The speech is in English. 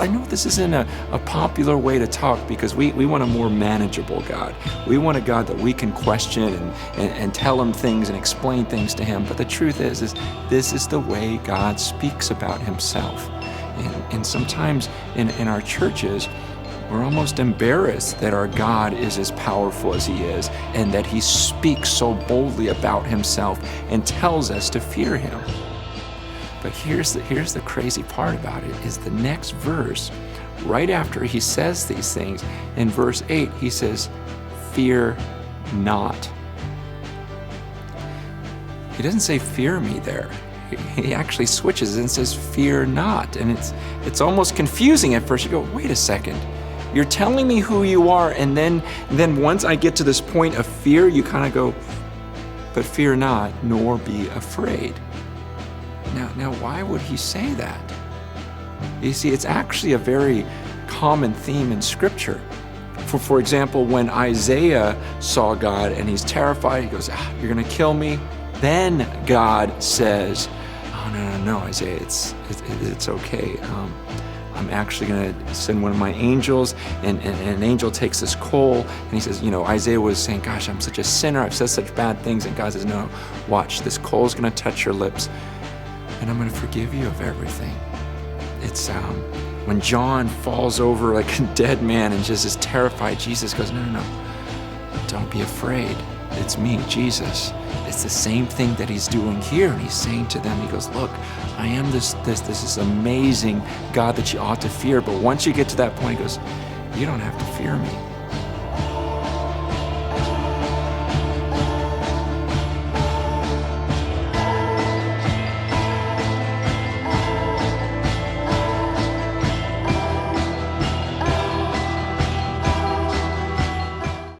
I know this isn't a popular way to talk because we want a more manageable God. We want a God that we can question and tell him things and explain things to him. But the truth is this is the way God speaks about himself. And sometimes in our churches, we're almost embarrassed that our God is as powerful as he is and that he speaks so boldly about himself and tells us to fear him. But here's the crazy part about it is the next verse, right after he says these things, in verse 8, he says, fear not. He doesn't say fear me there. He actually switches and says fear not. And it's almost confusing at first. You go, wait a second. You're telling me who you are, and then once I get to this point of fear, you kind of go, but fear not, nor be afraid. Now, why would he say that? You see, it's actually a very common theme in Scripture. For example, when Isaiah saw God and he's terrified, he goes, you're going to kill me? Then God says, oh, no, Isaiah, it's okay. I'm actually going to send one of my angels, and an angel takes this coal, and he says, Isaiah was saying, gosh, I'm such a sinner, I've said such bad things, and God says, no, watch, this coal's going to touch your lips, and I'm going to forgive you of everything. It's when John falls over like a dead man and just is terrified, Jesus goes, no, don't be afraid. It's me, Jesus. It's the same thing that he's doing here. And he's saying to them, he goes, look, I am this is amazing God that you ought to fear. But once you get to that point, he goes, you don't have to fear me.